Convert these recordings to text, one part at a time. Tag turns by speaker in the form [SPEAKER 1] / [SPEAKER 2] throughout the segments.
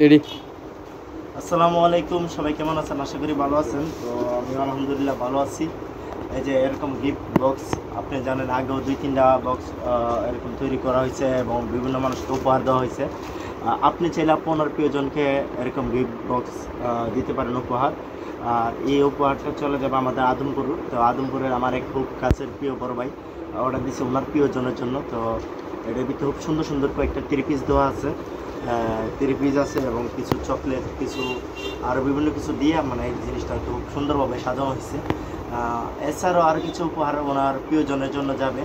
[SPEAKER 1] Ready.
[SPEAKER 2] আসসালামু আলাইকুম, সবাই কেমন আছেন? আশা করি ভালো আছেন। তো আমি আলহামদুলিল্লাহ ভালো আছি। এই যে এরকম গিফট বক্স, আপনি জানেন আগেও 2-3টা বক্স এরকম তৈরি করা হয়েছে এবং বিভিন্ন মানুষকে উপহার দেওয়া হয়েছে। আপনি চাইলে আপনার প্রিয়জনকে এরকম গিফট বক্স দিতে পারেন উপহার। আর এই উপহারটা চলে যাবে আমাদের আদমপুর। তো আদমপুরের আমার এক খুব কাছের প্রিয় বড় ভাই অর্ডার দিচ্ছে ওনার প্রিয়জনের জন্য। তো এটার ভিতরে খুব সুন্দর সুন্দর কয়েকটা 3 পিস দেওয়া আছে, 3 পিস আছে এবং কিছু চকলেট, কিছু আরও বিভিন্ন কিছু দিয়ে মানে এই জিনিসটা খুব সুন্দরভাবে সাজানো হয়েছে। এছাড়াও আরও কিছু উপহার ওনার প্রিয়জনের জন্য যাবে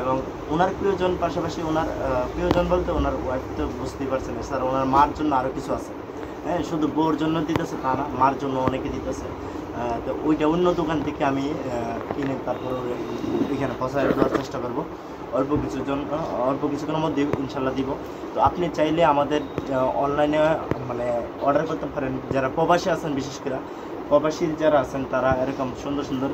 [SPEAKER 2] এবং ওনার প্রিয়জন পাশাপাশি ওনার প্রিয়জন বলতে ওনার ওয়াইফ তো বুঝতেই পারছেন। এছাড়া ওনার মার জন্য আরও কিছু আছে। হ্যাঁ, শুধু বউর জন্য দিতেছে তা না, মার জন্য অনেকে দিতেছে। তো ওইটা অন্য দোকান থেকে আমি কিনে তারপর এখানে পৌঁছায় দেওয়ার চেষ্টা করব। অল্প কিছুক্ষণের মধ্যে ইনশাল্লাহ দিব। তো আপনি চাইলে আমাদের অনলাইনে মানে অর্ডার করতে পারেন। যারা প্রবাসী আছেন, বিশেষ করে প্রবাসী যারা আছেন তারা এরকম সুন্দর সুন্দর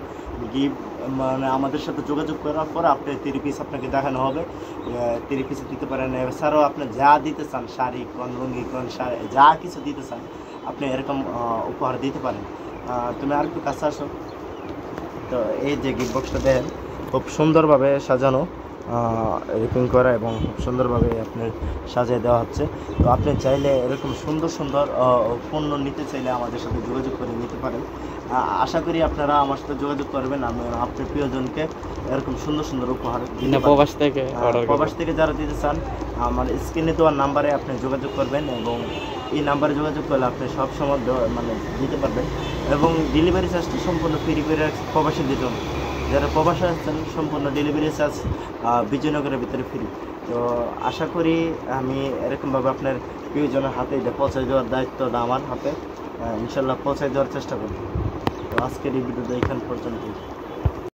[SPEAKER 2] গিফট মানে আমাদের সাথে যোগাযোগ করার পর আপনি 3 পিস আপনাকে দেখানো হবে। 3 পিসে দিতে পারেন। এছাড়াও আপনি যা দিতে চান, শাড়ি কোন, লুঙ্গি কোন, যা কিছু দিতে চান আপনি এরকম উপহার দিতে পারেন। তুমি আর একটু কাছে আসো। তো এই যে গিফট বক্সটা দেখেন, খুব সুন্দরভাবে সাজানো, রিপিং করা এবং খুব সুন্দরভাবে আপনার সাজিয়ে দেওয়া হচ্ছে। তো আপনি চাইলে এরকম সুন্দর সুন্দর পণ্য নিতে চাইলে আমাদের সাথে যোগাযোগ করে নিতে পারেন। আশা করি আপনারা আমার সাথে যোগাযোগ করবেন। আমি আপনার প্রিয়জনকে এরকম সুন্দর সুন্দর উপহার দিতে পারবো। প্রবাস থেকে যারা দিতে চান আমার স্ক্রিনে দেওয়ার নাম্বারে আপনি যোগাযোগ করবেন এবং এই নাম্বারে যোগাযোগ করলে আপনি সব সময় মানে দিতে পারবেন এবং ডেলিভারি চার্জটি সম্পূর্ণ ফ্রি করে প্রবাসীদের জন্য। যারা প্রবাসে আছেন সম্পূর্ণ ডেলিভারি চার্জ বিজয়নগরের ভিতরে ফ্রি। তো আশা করি আমি এরকমভাবে আপনার প্রিয়জনের হাতে এটা পৌঁছে দেওয়ার দায়িত্বটা আমার হাতে। ইনশাল্লাহ পৌঁছে দেওয়ার চেষ্টা করব। তো আজকের এই ভিডিওটা এখান পর্যন্ত।